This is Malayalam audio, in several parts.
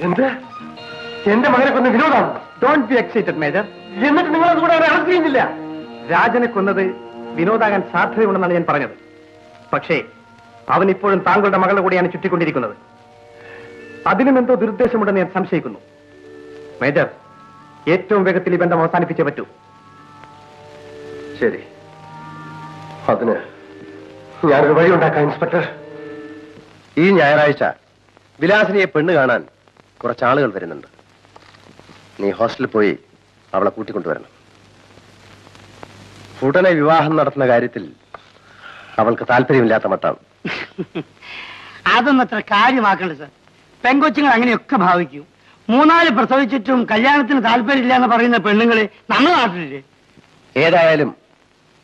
എന്ത്? എന്റെ മകനെ കൊന്ന വിനോദാണ്. Don't be excited major. എന്നിട്ട് നിങ്ങൾ അതുകൂടെ അവരെ അറസ്റ്റ് ചെയ്യുന്നില്ല? രാജനെ കൊന്നത് വിനോദാകാൻ സാധ്യതയുണ്ടെന്നാണ് ഞാൻ പറഞ്ഞത്. പക്ഷേ അവൻ ഇപ്പോഴും താങ്കളുടെ മകളുടെ കൂടെയാണ് ചുറ്റിക്കൊണ്ടിരിക്കുന്നത്. അതിനും എന്തോ ദുരുദ്ദേശമുണ്ടെന്ന് ഞാൻ സംശയിക്കുന്നു. മേജർ, ഏറ്റവും വേഗത്തിൽ ഈ ബന്ധം അവസാനിപ്പിച്ചേ പറ്റൂ. ശരി, അതിന് ഞാനൊരു വഴി ഉണ്ടാക്കാം ഇൻസ്പെക്ടർ. ഈ ഞായറാഴ്ച വിലാസിനിയെ പെണ്ണ് കാണാൻ കുറച്ചാളുകൾ വരുന്നുണ്ട്. നീ ഹോസ്റ്റലിൽ പോയി അവളെ കൂട്ടിക്കൊണ്ടുവരണം. ഉടനെ വിവാഹം നടത്തുന്ന കാര്യത്തിൽ അവൾക്ക് താല്പര്യമില്ലാത്ത മട്ടാണ്. അതൊന്നും അത്ര കാര്യമാക്കണ്ട സാർ. പെങ്കൊച്ചുങ്ങൾ അങ്ങനെയൊക്കെ ഭാവിക്കും. 3-4 പ്രസവിച്ചിട്ടും കല്യാണത്തിന് താല്പര്യമില്ല എന്ന് പറയുന്ന പെണ്ണുങ്ങള് നമ്മുടെ നാട്ടിലില്ലേ? ഏതായാലും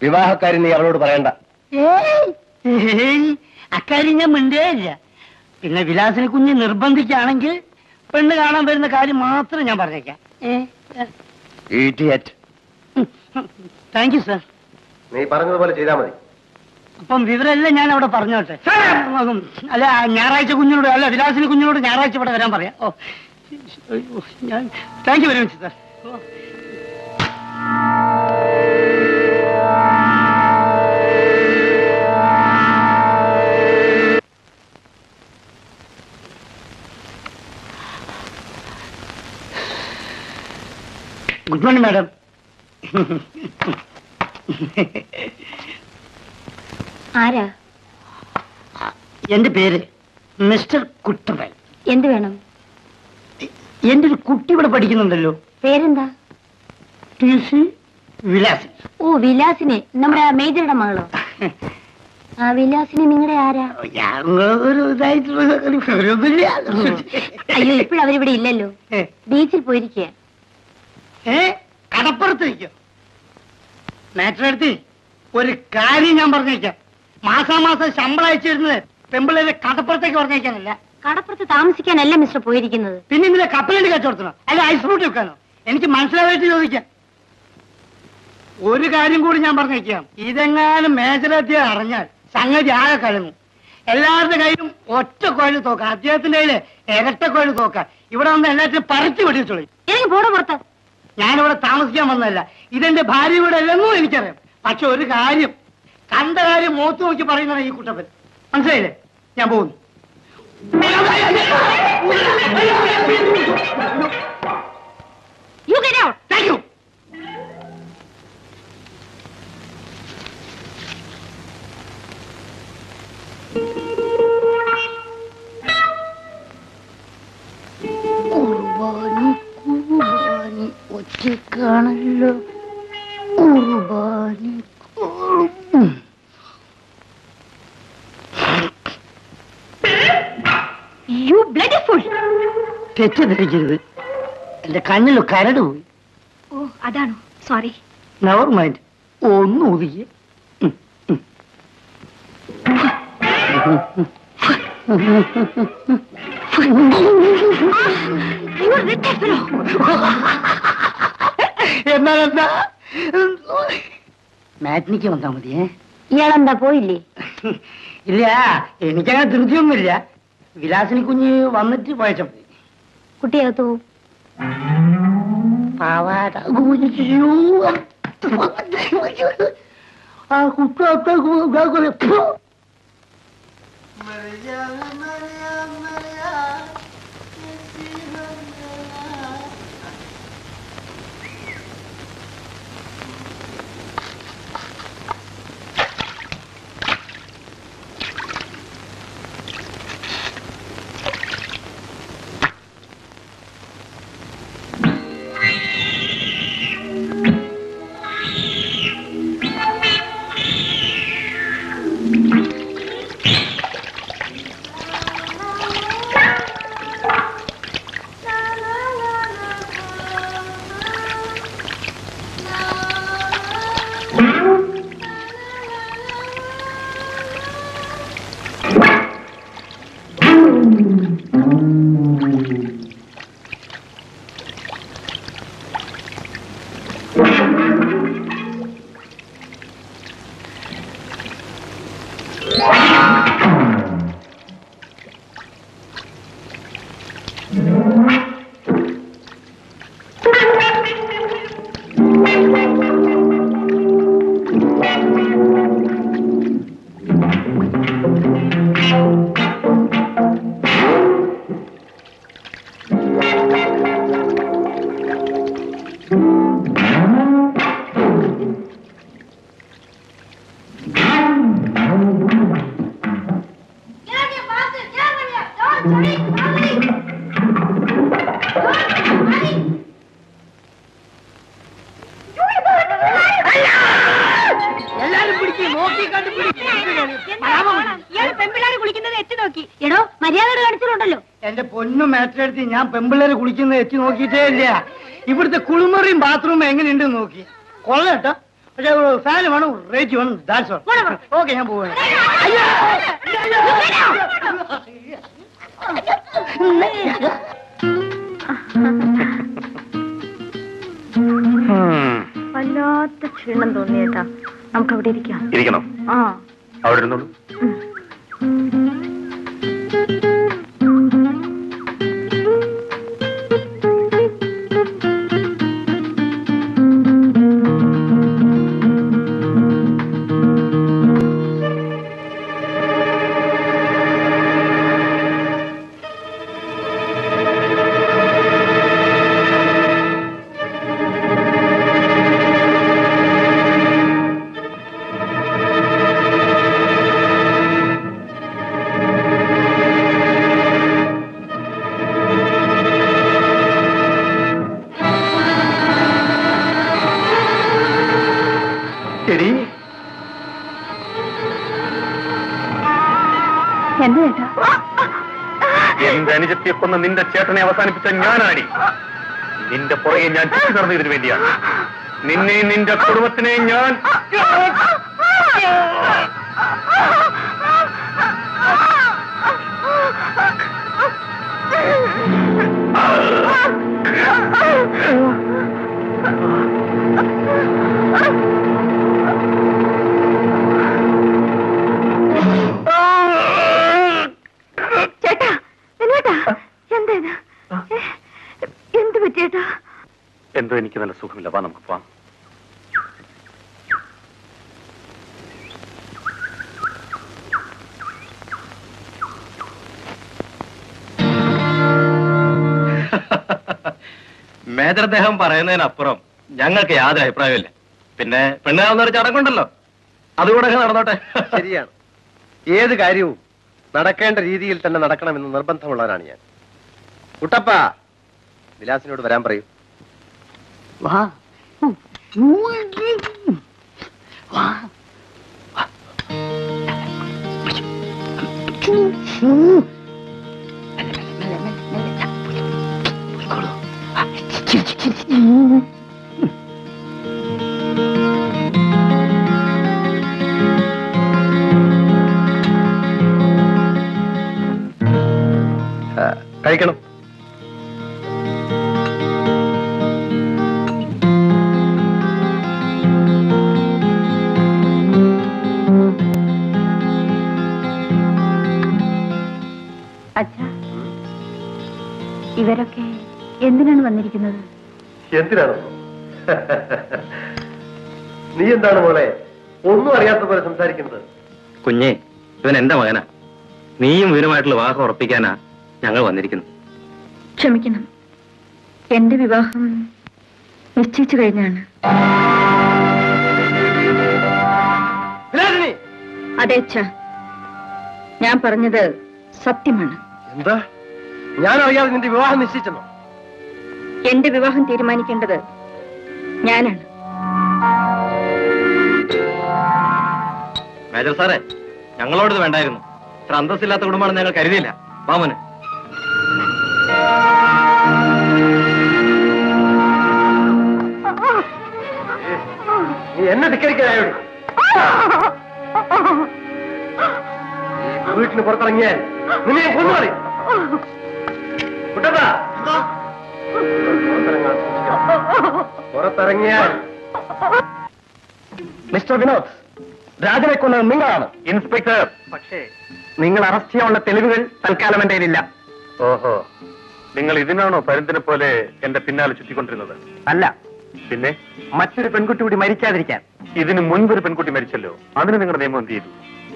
വിവാഹക്കാരി നീ അവളോട് പറയണ്ട. അക്കാര്യം ഞാൻ മിണ്ടേ ഇല്ല. പിന്നെ വിലാസിനെ കുഞ്ഞ് നിർബന്ധിക്കുകയാണെങ്കിൽ പെണ്ണ് കാണാൻ വരുന്ന കാര്യം മാത്രം ഞാൻ പറഞ്ഞേക്കാം. Thank you sir. നീ പറഞ്ഞതുപോലെ ചെയ്താൽ മതി. അപ്പം വിവരമെല്ലാം ഞാൻ അവിടെ പറഞ്ഞോട്ടെ. അല്ല, ഞായറാഴ്ച കുഞ്ഞിനോട്, അല്ല വിലാസിനി കുഞ്ഞിനോട് ഞായറാഴ്ച ഇവിടെ വരാൻ പറയാം. ഓ, ഞാൻ thank you very much sir. Good morning madam. ആരാ? എന്റെ പേര് മിസ്റ്റർ കുട്ടപ്പൻ. എന്ത് വേണം? എന്റെ ഒരു കുട്ടി ഇവിടെ പഠിക്കുന്നുണ്ടല്ലോ. പേരെന്താ? വിലാസിനി. ഓ, വിലാസിനി. നമ്മുടെ മേജറുടെ മകളോ? ആ വിലാസിനി നിങ്ങളുടെ ആരാ? അയ്യോ, ഇപ്പോഴും അവരിവിടെ ഇല്ലല്ലോ. ബീച്ചിൽ പോയിരിക്കുക. കടപ്പുറത്തേക്കോ? മാറ്ററെടുത്ത് ഒരു കാര്യം ഞാൻ പറഞ്ഞേക്കാം. മാസാമാസം ശമ്പളം അയച്ചു തരുന്നത് പെമ്പിളേരെ കടപ്പുറത്തേക്ക് പറഞ്ഞേക്കാനല്ല. കടപ്പുറത്ത് താമസിക്കാനല്ല മിസ്റ്റർ പോയിരിക്കുന്നത്. പിന്നെ ഇന്നലെ കപ്പലണ്ടി കച്ചവടത്തിനോ അല്ല ഐസ് ഫ്രൂട്ട് വെക്കാനോ? എനിക്ക് മനസ്സിലായിട്ട് ചോദിക്കാം. ഒരു കാര്യം കൂടി ഞാൻ പറഞ്ഞേക്കാം. ഇതെങ്ങാനും മേജറെത്തിയ അറിഞ്ഞാൽ സംഗതി ആകെ കഴിഞ്ഞു. എല്ലാവരുടെ കയ്യിലും ഒറ്റ കോഴി തോക്കാം, അദ്ദേഹത്തിന്റെ കയ്യില് ഇരട്ട കോഴി തോക്കാം. ഇവിടെ വന്ന് എല്ലാറ്റിനും പറിച്ചു വെടിവെച്ചോളി. എനിക്ക് പോട പുറത്ത്. ഞാനിവിടെ താമസിക്കാൻ വന്നതല്ല. ഇതെന്റെ ഭാര്യ ഇവിടെ അല്ലെന്നും എനിക്കറിയാം. പക്ഷെ ഒരു കാര്യം, കണ്ട കാര്യം മുഖത്ത് നോക്കി പറയുന്നതാണ് ഈ കുട്ടപ്പൻ. മനസ്സിലായില്ലേ? ഞാൻ പോകുന്നു. Thank you. ഒറ്റക്കാണല്ലോ കുർബാനി. You bloody fool. തെറ്റിദ്ധരിക്കരുത്, എന്റെ കണ്ണിലോ കരട് പോയി. ഓ, അതാണോ? സോറി. Never mind. ഒന്ന് ഒതുക്കി. എന്നാലെന്താ? മാറ്റിനിക്ക് വന്നാ മതിയേ. ഇയാളെന്താ പോയില്ലേ? ഇല്ല, എനിക്കങ്ങനെ ധൃതിയൊന്നുമില്ല. വിലാസിനി കുഞ്ഞ് വന്നിട്ട് പോയച്ച മതി. കുട്ടിയകത്തു പോവും. പാവാട ആ കുട്ടി എന്റെ പൊന്നും മേറ്റെടുത്ത് ഞാൻ പെമ്പിള്ളേര് കുളിക്കുന്നത് എത്തി നോക്കിയിട്ടേ ഇല്ല. ഇവിടുത്തെ കുളിമുറിയും ബാത്റൂമും എങ്ങനെയുണ്ടെന്ന് നോക്കി. കൊള്ളട്ടോ. പക്ഷെ ഫാന് വേണം, റേറ്റ് വേണം. That's all. ഓക്കെ, ഞാൻ പോവാണ്. വല്ലാത്ത ക്ഷീണം തോന്നിയേട്ടാ. നമുക്ക് അവിടെ ഇരിക്കണം. ആ, അവിടെ ഇരുന്നോളൂ. എന്റെ അനുജത്തിയെ കൊന്ന നിന്റെ ചേട്ടനെ അവസാനിപ്പിച്ച ഞാനാടി. നിന്റെ പുറകെ ഞാൻ ചുറ്റി നടന്നതിന് വേണ്ടിയാണ്. നിന്നെ നിന്റെ കുടുംബത്തിനെ ഞാൻ എന്തോ എനിക്ക് നല്ല സുഖമില്ല. വാ, നമുക്ക് പോവാം. മേജർ അദ്ദേഹം പറയുന്നതിനപ്പുറം ഞങ്ങൾക്ക് യാതൊരു അഭിപ്രായമില്ല. പിന്നെ പെണ്ണാവുന്നൊരു ചടങ്ങുണ്ടല്ലോ, അതുകൂടെ നടന്നോട്ടെ. ശരിയാണ്. ഏത് കാര്യവും നടക്കേണ്ട രീതിയിൽ തന്നെ നടക്കണമെന്ന് നിർബന്ധമുള്ളവരാണ് ഞാൻ. കുട്ടപ്പ, വിലാസിനോട് വരാൻ പറയൂ. വാ വാ. കഴിക്കണം. അച്ഛാ, ഇവരൊക്കെ എന്തിനാണ് വന്നിരിക്കുന്നത്? എന്തിനാണ്? നീ എന്താണ് മോളെ ഒന്നും അറിയാത്ത പോലെ സംസാരിക്കുന്നത്? കുഞ്ഞെ, ഇവൻ എന്റെ മകനാ. നീയും ഇവനുമായിട്ടുള്ള വിവാഹം ഉറപ്പിക്കാനാ ഞങ്ങൾ വന്നിരിക്കുന്നു. ക്ഷമിക്കണം, എന്റെ വിവാഹം നിശ്ചയിച്ചു കഴിഞ്ഞാണ്. അതെ അച്ഛാ, ഞാൻ പറഞ്ഞത് സത്യമാണ്. എന്താ? ഞാൻ അറിയാതെ നിന്റെ വിവാഹം നിശ്ചയിച്ചെന്നോ? എന്റെ വിവാഹം തീരുമാനിക്കേണ്ടത് ഞാനാണ്. മേജർ സാറേ, ഞങ്ങളോട് ഇത് വേണ്ടായിരുന്നു. ഇത്ര അന്തസ്സില്ലാത്ത കുടുംബമാണെന്ന് ഞങ്ങൾ കരുതിയില്ല. മാമന് നീ എന്നെ ധിക്കരിക്കാനായോ? വീട്ടിന് പുറത്തിറങ്ങിയാൽ നിന്നെ കൊന്നുകളി. പുറത്തിറങ്ങിയാൽ മിസ്റ്റർ വിനോദ്, രാജനെ കൊന്നത് നിങ്ങളാണ്. ഇൻസ്പെക്ടർ, പക്ഷേ നിങ്ങൾ അറസ്റ്റ് ചെയ്യാനുള്ള തെളിവുകൾ തൽക്കാലം എന്റെ കയ്യിലില്ല. ഓഹോ, നിങ്ങൾ ഇതിനാണോ പരുന്തിനെ പോലെ എന്റെ പിന്നാലെ ചുറ്റിക്കൊണ്ടിരുന്നത്? അല്ല, പിന്നെ മറ്റൊരു പെൺകുട്ടി കൂടി മരിക്കാതിരിക്കാൻ. ഇതിന് മുൻപൊരു പെൺകുട്ടി മരിച്ചല്ലോ, അതിന് നിങ്ങളുടെ നിയമം എന്ത് ചെയ്തു?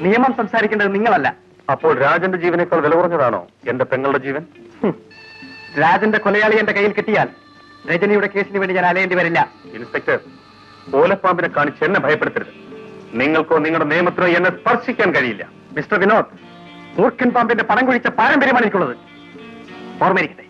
നിയമം സംസാരിക്കേണ്ടത് നിങ്ങളല്ല. അപ്പോൾ രാജന്റെ ജീവനേക്കാൾ വില കുറഞ്ഞതാണോ എന്റെ പെങ്ങളുടെ ജീവൻ? രാജന്റെ കൊലയാളി എന്റെ കയ്യിൽ കിട്ടിയാൽ രജനിയുടെ കേസിന് വേണ്ടി ഞാൻ അലയേണ്ടി വരില്ല. ഇൻസ്പെക്ടർ, ഓലപ്പാമ്പിനെ കാണിച്ച് എന്നെ ഭയപ്പെടുത്തരുത്. നിങ്ങൾക്കോ നിങ്ങളുടെ നിയമത്തിനോ എന്നെ സ്പർശിക്കാൻ കഴിയില്ല. മിസ്റ്റർ വിനോദ്, മൂർഖൻ പാമ്പിന്റെ പണം കുഴിച്ച പാരമ്പര്യമാണ് എനിക്കുള്ളത്. ഓർമ്മയിരിക്കട്ടെ.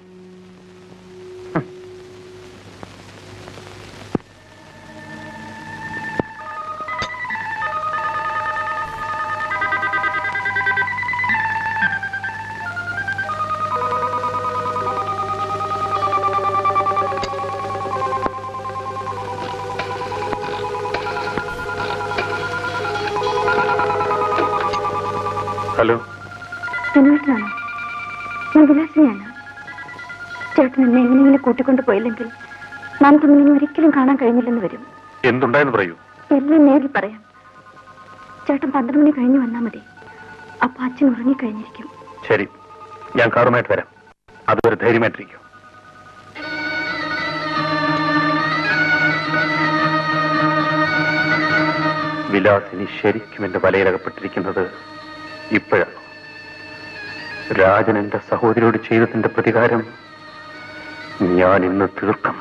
ഞാൻ വിലാസിനിയാണ്. ചേട്ടൻ എന്നെ എങ്ങനെയെങ്കിലും കൂട്ടിക്കൊണ്ടു പോയില്ലെങ്കിൽ നാം തമ്മിൽ ഇനി ഒരിക്കലും കാണാൻ കഴിഞ്ഞില്ലെന്ന് വരും. എന്തുണ്ടായെന്ന് പറയൂ. എല്ലാം നേരിൽ പറയാം. ചേട്ടൻ 12 മണി കഴിഞ്ഞ് വന്നാൽ മതി. അപ്പൊ അച്ഛൻ ഉറങ്ങിക്കഴിഞ്ഞിരിക്കും. ശരി, ഞാൻ കാറുമായിട്ട് വരാം. അതുവരെ ധൈര്യമായിട്ടിരിക്കും. വിലാസിനി ശരിക്കും എന്റെ വലയിലകപ്പെട്ടിരിക്കുന്നത് ഇപ്പോഴാണ്. രാജൻ എന്റെ സഹോദരിയോട് ചെയ്തതിന്റെ പ്രതികാരം ഞാൻ ഇന്ന് തീർക്കും.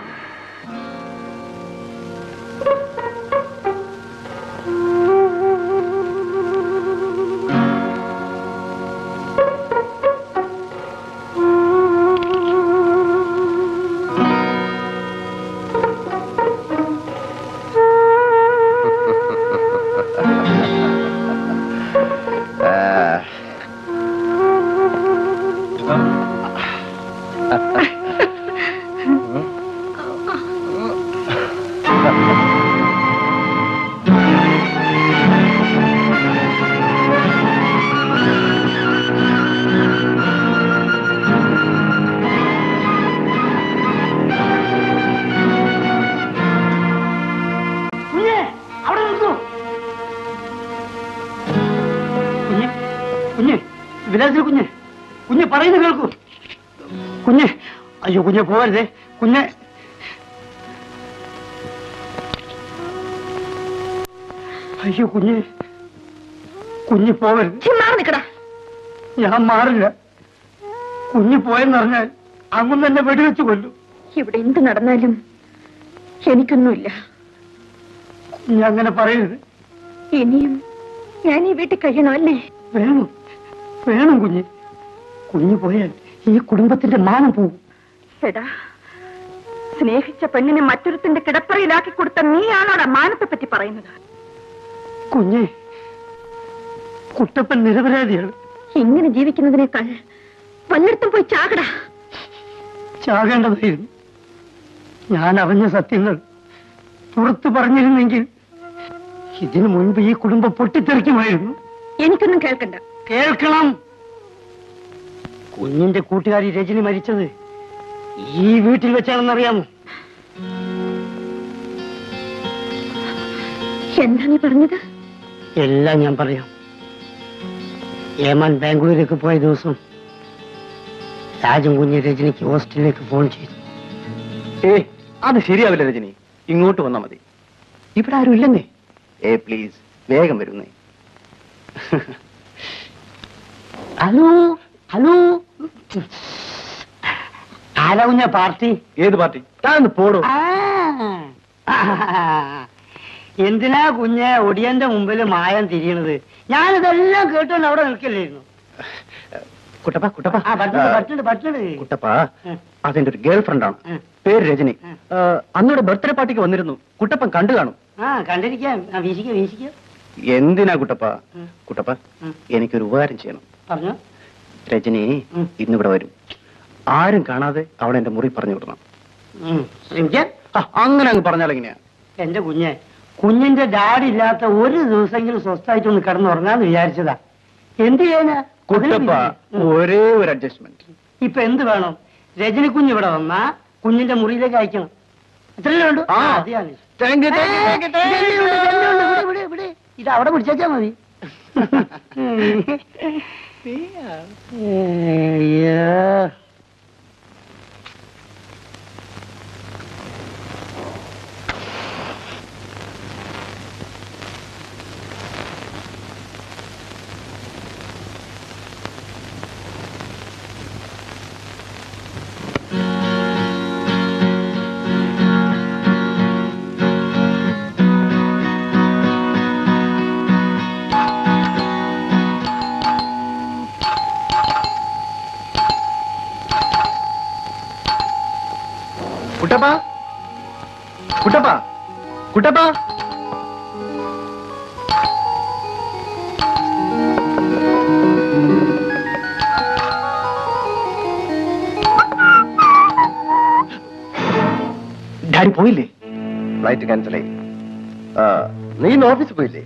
വിലാസിൽ കുഞ്ഞ്, കുഞ്ഞ് പറയുന്നത് കേൾക്കൂ. കുഞ്ഞ്, അയ്യോ കുഞ്ഞ് പോവരുതേ. കുഞ്ഞ്, അയ്യോ കുഞ്ഞ്, കുഞ്ഞ് പോവരുത്. ഞാൻ മാറില്ല. കുഞ്ഞ് പോയെന്നറിഞ്ഞാൽ അങ്ങ് തന്നെ വെടിവെച്ച് കൊല്ലു. ഇവിടെ എന്ത് നടന്നാലും എനിക്കൊന്നുമില്ല. കുഞ്ഞ് അങ്ങനെ പറയരുത്. ഇനിയും ഞാൻ ഈ വീട്ടിൽ കഴിയണോ അല്ലേ? വേണം, വേണം കുഞ്ഞ്. കുഞ്ഞ് പോയാൽ ഈ കുടുംബത്തിന്റെ മാനം പോകും. എടാ, സ്നേഹിച്ച പെണ്ണിനെ മറ്റൊരുത്തിന്റെ കിടപ്പറയിലാക്കി കൊടുത്ത നീയാണോടാ മാനത്തെ പറ്റി പറയുന്നത്? കുഞ്ഞ്, കുട്ടപ്പൻ നിരപരാധിയാണ്. ഇങ്ങനെ ജീവിക്കുന്നതിനേക്കാൾ വല്ലയിടത്തും പോയി ചാകടാ. ചാകേണ്ടതായിരുന്നു. ഞാൻ അറിഞ്ഞ സത്യങ്ങൾ പുറത്തു പറഞ്ഞിരുന്നെങ്കിൽ ഇതിനു മുൻപ് ഈ കുടുംബം പൊട്ടിത്തെറിക്കുമായിരുന്നു. എനിക്കൊന്നും കേൾക്കണ്ട. കേൾക്കണം. കുഞ്ഞിന്റെ കൂട്ടുകാരി രജനി മരിച്ചത് ഈ വീട്ടിൽ വെച്ചാണെന്നറിയാമോ? എന്താ നീ പറഞ്ഞത്? എല്ലാം ഞാൻ പറയാം. ഏമാൻ ബാംഗ്ലൂരിലേക്ക് പോയ ദിവസം രാജൻ കുഞ്ഞ് രജനിക്ക് ഹോസ്റ്റലിലേക്ക് ഫോൺ ചെയ്തു. അത് ശരിയാവില്ല രജനി, ഇങ്ങോട്ട് വന്നാ മതി. ഇവിടെ ആരും ഇല്ലെന്നേ. പ്ലീസ് വേഗം വരുന്നേ. ഹലോ ഹലോ, ആരാ കുഞ്ഞ പാർട്ടി? ഏത് പാർട്ടി? താന്ന് പോടോ. എന്തിനാ കുഞ്ഞെ ഒടിയന്റെ മുമ്പിൽ മായം തിരിയണത്? ഞാനിതെല്ലാം കേട്ടോണ്ട് അവിടെ നിൽക്കില്ലായിരുന്നു. കുട്ടപ്പ കുട്ടപ്പ കുട്ടപ്പ, അതെന്റെ ഒരു ഗേൾ ഫ്രണ്ടാണ്, പേര് രജനി. അന്നോടെ ബർത്ത്ഡേ പാർട്ടിക്ക് വന്നിരുന്നു. കുട്ടപ്പൻ കണ്ടു കാണും. കണ്ടിരിക്കാം. വീശിക്ക. എന്തിനാ കുട്ടപ്പ? കുട്ടപ്പ, എനിക്കൊരു ഉപകാരം ചെയ്യണം. പറഞ്ഞോ. രജനി ഇന്നിവിടെ വരും. ആരും കാണാതെ അവളെ എന്റെ മുറി പറഞ്ഞു വിടണം. ശ്രമിക്കാൻ. അങ്ങനെ അങ്ങ് പറഞ്ഞാൽ എങ്ങനെയാ? എന്റെ കുഞ്ഞെ, കുഞ്ഞിന്റെ ഡാഡി ഇല്ലാത്ത ഒരു ദിവസമെങ്കിലും സ്വസ്ഥമായിട്ടൊന്ന് കിടന്നുറങ്ങാന്ന് വിചാരിച്ചതാ. എന്ത് ചെയ്യാനാ? കുട്ടപ്പ, ഒരേ ഒരു അഡ്ജസ്റ്റ്മെന്റ്. ഇപ്പൊ എന്ത് വേണം? രജനി കുഞ്ഞ് ഇവിടെ വന്നാ കുഞ്ഞിന്റെ മുറിയിലേക്ക് അയക്കണം. അത്രയല്ലേ ഉള്ളൂ. ഇത് അവിടെ പിടിച്ചാ മതി. കുട്ടപ്പ കുട്ടപ്പ കുട്ടപ്പ, ഡാഡി പോയില്ലേ? ഫ്ലൈറ്റ് ക്യാൻസൽ ആയി. നീ ഇന്ന് ഓഫീസിൽ പോയില്ലേ?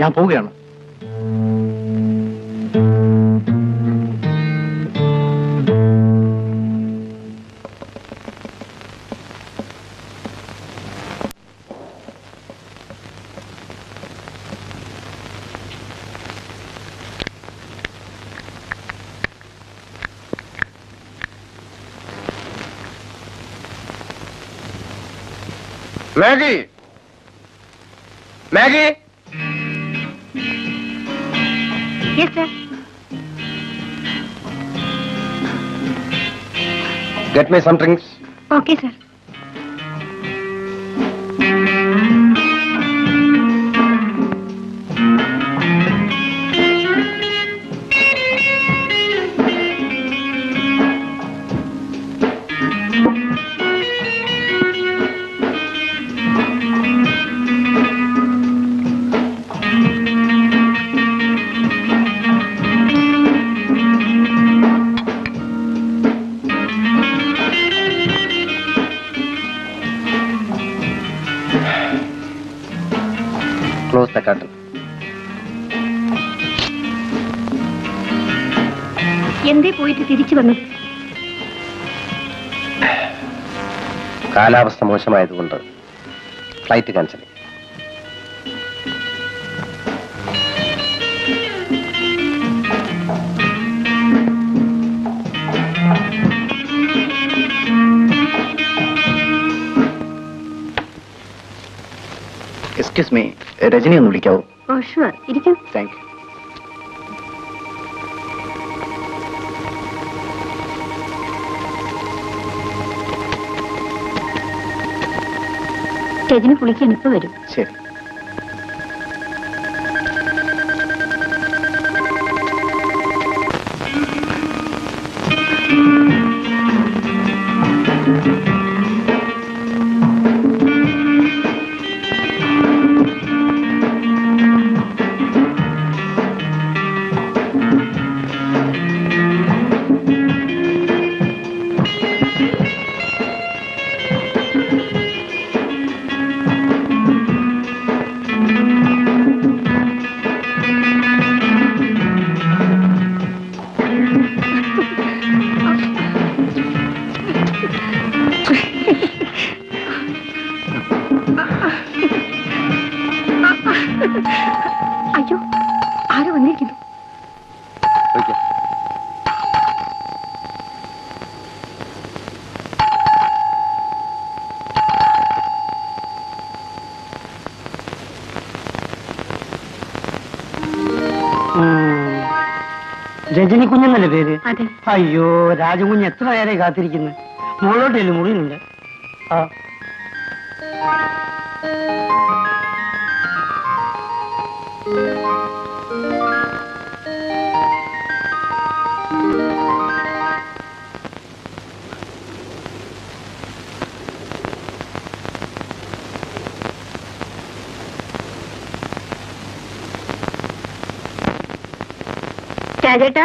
ഞാൻ പോവുകയാണ്. Maggie Maggie yes sir. Get me some drinks. Okay sir. Close the curtain. എന്തേ പോയിട്ട് തിരിച്ചു വന്നത്? കാലാവസ്ഥ മോശമായതുകൊണ്ട് flight cancel. Excuse me, Rajani ഒന്ന് വിളിക്കാവോ? ഓ ഷുവർ, ഇരിക്കും. Thank you. രജനി കുളിക്കാൻ ഇപ്പൊ വരും. ശരി. അയ്യോ, ആരോ വന്നിരിക്കുന്നു. രജനി കുഞ്ഞെന്നല്ലേ പേര്? അതെ. അയ്യോ, രാജകുഞ്ഞ് എത്ര നേരെ കാത്തിരിക്കുന്നു. മുകളിലോട്ടല്ലേ മുറിയിലുണ്ട്. ആ രാജേട്ടാ,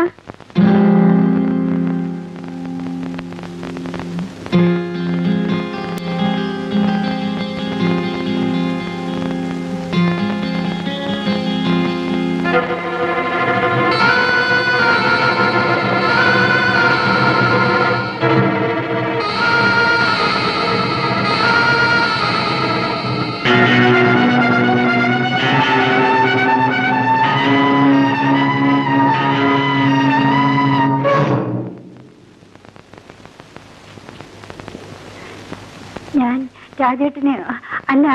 ഞാൻ രാജേട്ടനെ അല്ല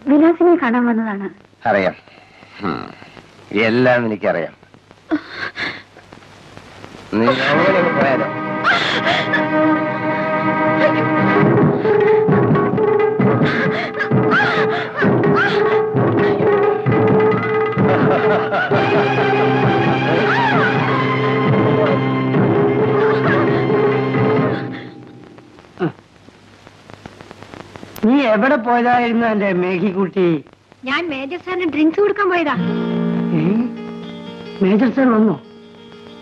വിലാസിനെ കാണാൻ വന്നതാണ്. അറിയാം, എല്ലാം എനിക്കറിയാം. നീ അങ്ങനെ പോയാലോ? നീ എവിടെ പോയതായിരുന്നു എന്റെ മേഘിക്കുട്ടി? ഞാൻ മേജർ സാറിന് ഡ്രിങ്ക്സ് കൊടുക്കാൻ പോയതാ. മേജർ സാർ വന്നോ?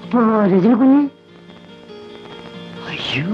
അപ്പോ രജനി കുഞ്ഞ്? അയ്യോ,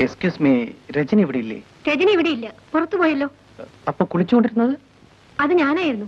എക്സ്ക്യൂസ് മീ, രജനി ഇവിടെ ഇല്ലേ? രജനി ഇവിടെ ഇല്ല, പുറത്തു പോയല്ലോ. അപ്പൊ കുളിച്ചുകൊണ്ടിരുന്നത് അത് ഞാനായിരുന്നു.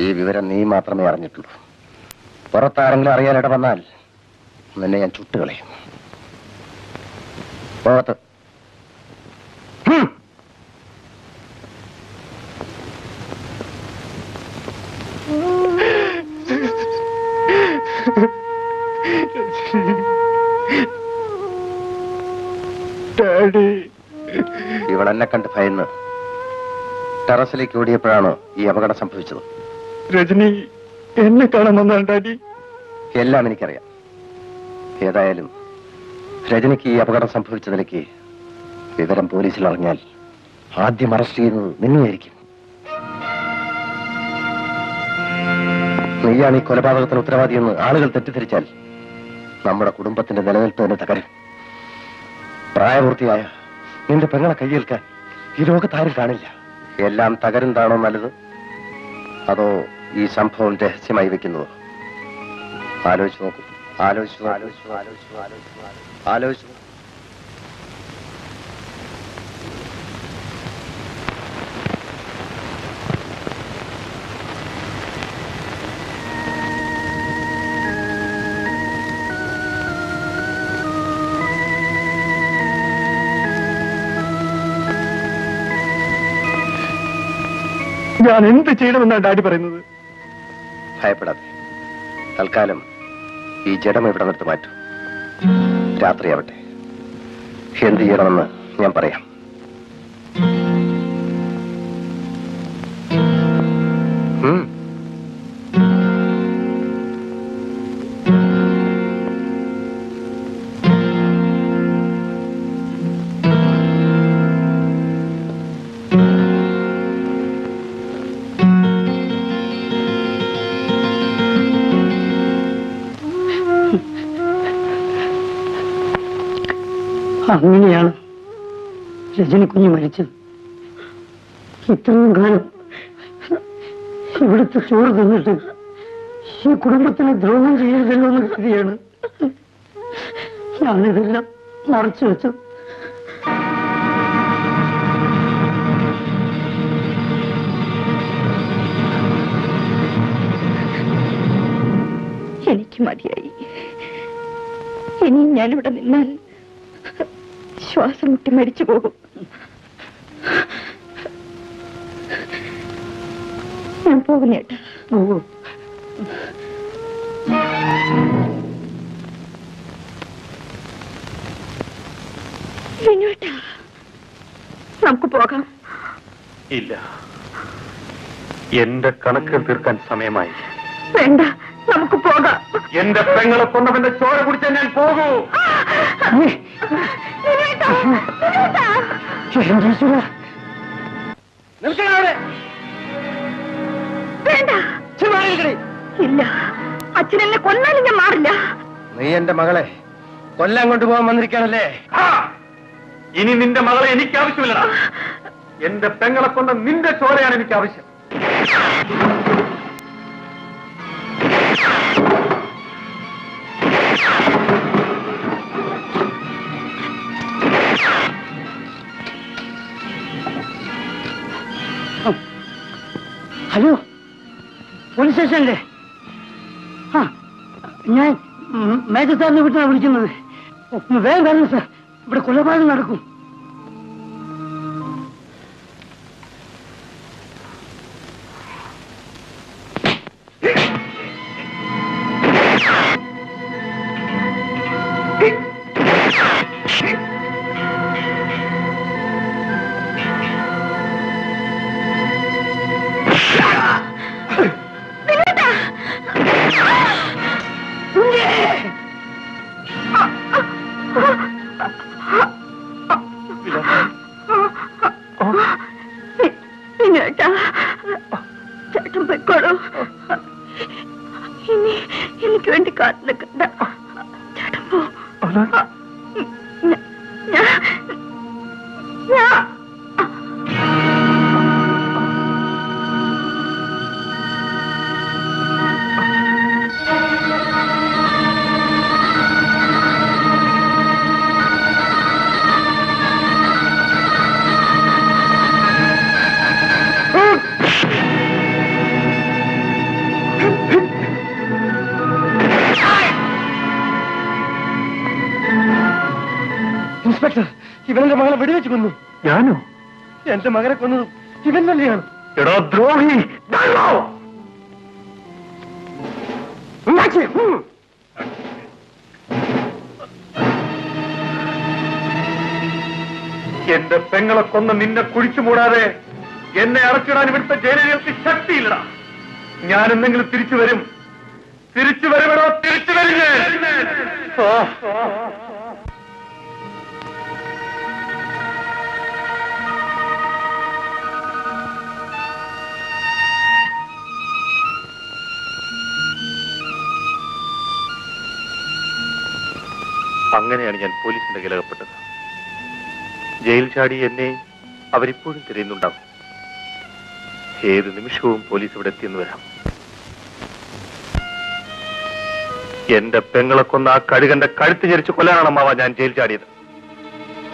ഈ വിവരം നീ മാത്രമേ അറിഞ്ഞിട്ടുള്ളൂ. പുറത്താരെങ്കിലും അറിയാനിട വന്നാൽ നിന്നെ ഞാൻ ചുട്ടുകളയും. പുറത്ത് ഇവളെന്നെ കണ്ട് ഭയന്ന് ടെറസിലേക്ക് ഓടിയപ്പോഴാണ് ഈ അപകടം സംഭവിച്ചത്. രജനി എന്നെ കാണാൻ വന്നാണ് ഡാഡി. എല്ലാം എനിക്കറിയാം. ഏതായാലും രജനിക്ക് ഈ അപകടം സംഭവിച്ചതിലേക്ക് വിവരം പോലീസിൽ അറിഞ്ഞാൽ ആദ്യം അറസ്റ്റ് ചെയ്യുന്നത് നിന്നെയായിരിക്കും. നീയാണ് ഈ കൊലപാതകത്തിന് ഉത്തരവാദിയെന്ന് ആളുകൾ തെറ്റിദ്ധരിച്ചാൽ നമ്മുടെ കുടുംബത്തിന്റെ നിലനിൽപ്പ് തന്നെ തകരും. പ്രായപൂർത്തിയായ നിന്റെ പെങ്ങളെ കയ്യേൽക്കാൻ ഈ ലോകത്താരും കാണില്ല. എല്ലാം തകരുന്നതാണോ നല്ലത്, അതോ ഈ സംഭവം രഹസ്യമായി വെക്കുന്നതോ? ആലോചിച്ചു നോക്കൂ. ആലോചിച്ചു. ഞാൻ എന്ത് ചെയ്യണമെന്നാണ് ഡാഡി പറയുന്നത്? ഭയപ്പെടാതെ തൽക്കാലം ഈ ജഡം ഇവിടെ നിർത്തി മാറ്റൂ. രാത്രിയാവട്ടെ, എന്ത് ചെയ്യണമെന്ന് ഞാൻ പറയാം. അങ്ങനെയാണ് രജനി കുഞ്ഞ് മരിച്ചത്. ഇത്രയും കാലം ഇവിടുത്തെ ചോറ് തിന്നിട്ട് ഈ കുടുംബത്തിന് ദ്രോഹം ചെയ്യരുതല്ലോ എന്ന് കരുതിയാണ് ഞാനിതെല്ലാം മറച്ചു വെച്ചത്. എനിക്ക് മതിയായി. ഇനിയും ഞാനിവിടെ നിന്നാൽ ശ്വാസം മുട്ടി മരിച്ചു പോകും. ഞാൻ പോകുന്നേട്ടാ. വിനുവേട്ടാ, നമുക്ക് പോകാം. ഇല്ല, എന്റെ കണക്കുകൾ തീർക്കാൻ സമയമായി. വേണ്ട, നമുക്ക് പോകാം. എന്റെ പെങ്ങളെ കൊന്നവന്റെ ചോര കുടിച്ചാൽ ഞാൻ പോകൂ. ഇല്ല, അച്ഛനെന്നെ കൊന്നാലും ഞാൻ മാറില്ല. നീ എന്റെ മകളെ കൊല്ലാൻ കൊണ്ടുപോകാൻ വന്നിരിക്കുകയാണല്ലേ? ഇനി നിന്റെ മകളെ എനിക്ക് ആവശ്യമില്ല. എന്റെ പെങ്ങളെ കൊണ്ട നിന്റെ ചോരയാണ് എനിക്ക് ആവശ്യം. ഹലോ, പോലീസ് സ്റ്റേഷനല്ലേ? ആ, ഞാൻ മേജർ സാറിനെ വീട്ടിലാണ് വിളിക്കുന്നത്. വേഗം വരണം സാർ, ഇവിടെ കൊലപാതകം നടക്കും. ചേട്ടൻ പൊയ്ക്കോളൂ. ഇനി എനിക്ക് വേണ്ടി കാത്തു നിൽക്കണ്ട. ചേട്ടൻ പോ. ഇൻസ്പെക്ടർ, ഇവന്റെ മകളെ വെടിവെച്ച് കൊന്നു. ഞാനോ? എന്റെ മകനെ കൊന്നതും ഇവൻ തന്നെയാണ്. എടോ ദ്രോഹി! എന്റെ പെങ്ങളെ കൊന്ന് നിന്നെ കുഴിച്ചു മൂടാതെ എന്നെ അടച്ചിടാൻ ഇവിടുത്തെ ജയിലുകൾക്ക് ശക്തിയില്ല. ഞാൻ എന്തെങ്കിലും തിരിച്ചു വരും. തിരിച്ചു വരുമെടോ, തിരിച്ചു വരിക. അങ്ങനെയാണ് ഞാൻ പോലീസിന്റെ കയ്യിലകപ്പെട്ടത്. ജയിൽ ചാടി എന്നെ അവരിപ്പോഴും തിരയുന്നുണ്ടാവും. ഏത് നിമിഷവും പോലീസ് ഇവിടെ എത്തിയെന്ന് വരാം. എന്റെ പെങ്ങളെ കൊന്ന ആ കഴുകന്റെ കഴുത്ത് ഞെരിച്ച് കൊല്ലാനാണ് അമ്മാവ ഞാൻ ജയിൽ ചാടിയത്.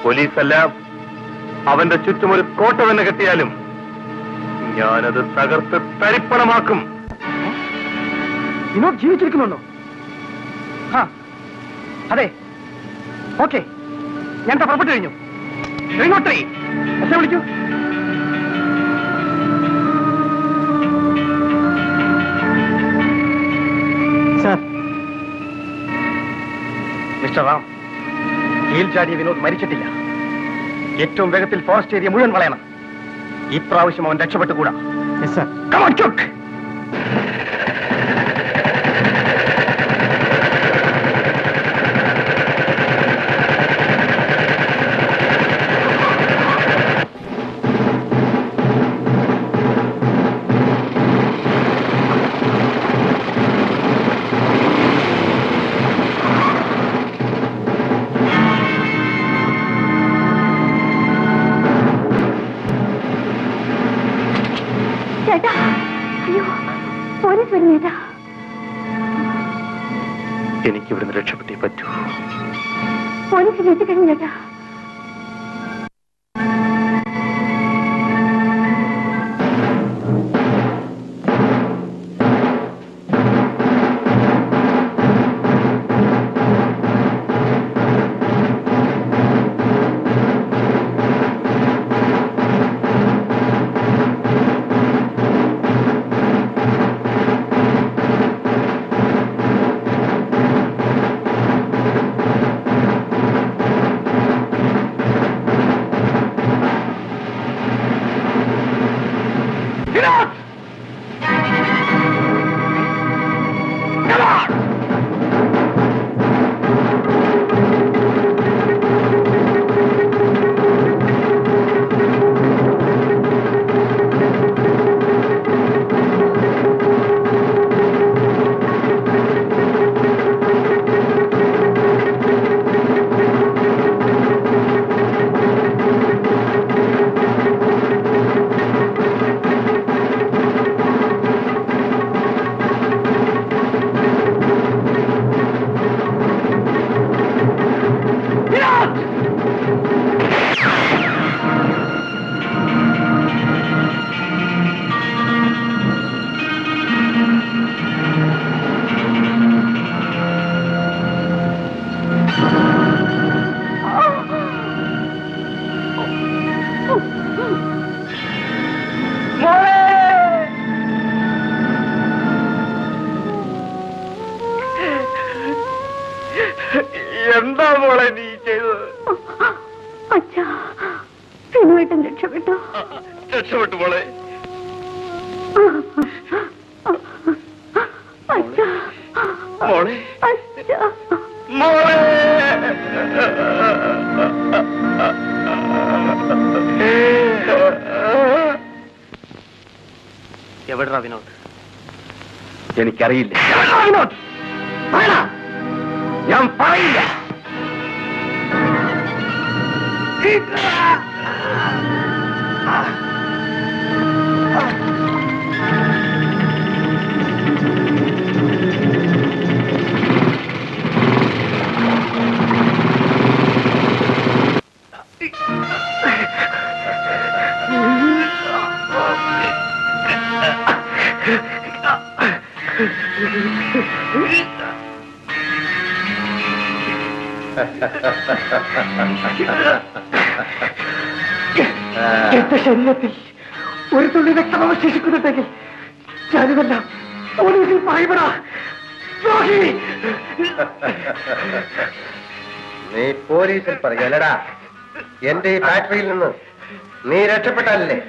പോലീസല്ല, അവന്റെ ചുറ്റും ഒരു കോട്ട തന്നെ കെട്ടിയാലും ഞാനത് തകർത്ത് തരിപ്പണമാക്കും. വിനോദ് ജീവിച്ചിരിക്കുന്നുണ്ടോ? അതെ, ഓക്കെ, ഞാൻ പുറപ്പെട്ടു കഴിഞ്ഞു. വിളിക്കൂ. സാർ, മിസ്റ്റർ റാം, ജയിൽ ചാടിയ വിനോദ് മരിച്ചിട്ടില്ല. ഏറ്റവും വേഗത്തിൽ ഫോറസ്റ്റ് ഏരിയ മുഴുവൻ വളയണം. ഈ പ്രാവശ്യം അവൻ രക്ഷപ്പെട്ടുകൂടാ. Come on, quick! ചേട്ടാ, അയ്യോ, പോലീസ് വരുന്നു ചേട്ടാ. എനിക്കിവിടുന്ന് രക്ഷപ്പെട്ടേ പറ്റൂ. പോലീസ് എത്തിക്കഴിഞ്ഞു ചേട്ടാ. രക്ഷപ്പെട്ടു. രക്ഷപ്പെട്ടു മോളെ. അച്ഛാ, മോളെ അച്ഛാ. മോളെ എവിടെടാ വിനോദ്? എനിക്കറിയില്ല. വിനോദ് ഞാൻ പറയില്ല. എന്റെ ശരീരത്തിൽ ഒരു തുള്ളി രക്തം അവശേഷിക്കുന്നുണ്ടെങ്കിൽ ഞാനിതെല്ലാം പോലീസിൽ പറയപ്പെടാ. നീ പോലീസിൽ പറയലടാ. എന്റെ ഈ ഫാക്ടറിയിൽ നിന്ന് നീ രക്ഷപ്പെട്ടാലല്ലേ?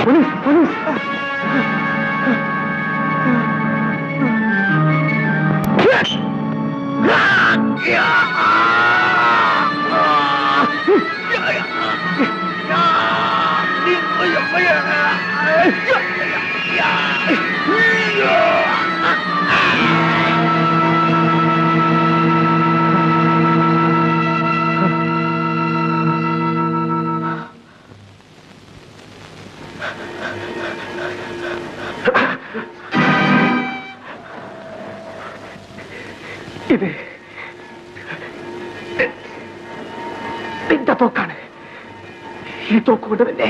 പോലീസ് പോലീസ് ഇത് നിന്റെ തോക്കാണ്. ഈ തോക്കുകൊണ്ട് തന്നെ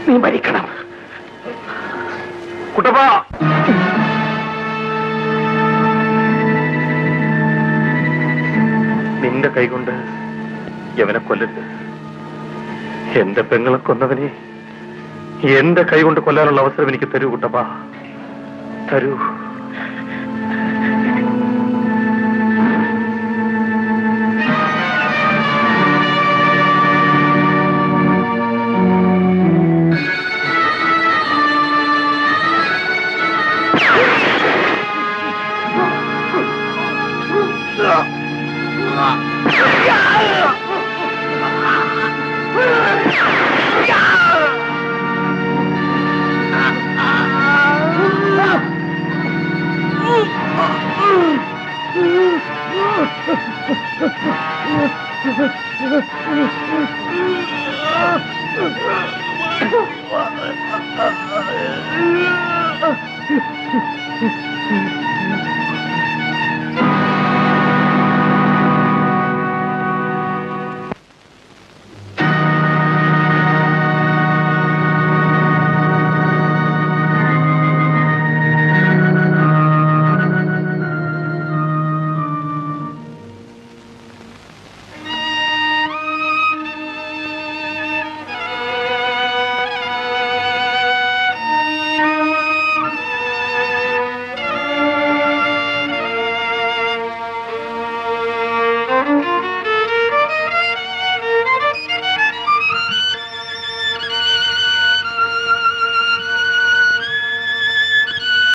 നീ മരിക്കണം. കുട്ടപ്പ, നിന്റെ കൈകൊണ്ട് യവനെ കൊല്ലരുത്. എന്റെ പെങ്ങളെ കൊന്നവനെ എന്റെ കൈകൊണ്ട് കൊല്ലാനുള്ള അവസരം എനിക്ക് തരൂ കുട്ടപ്പ, തരൂ.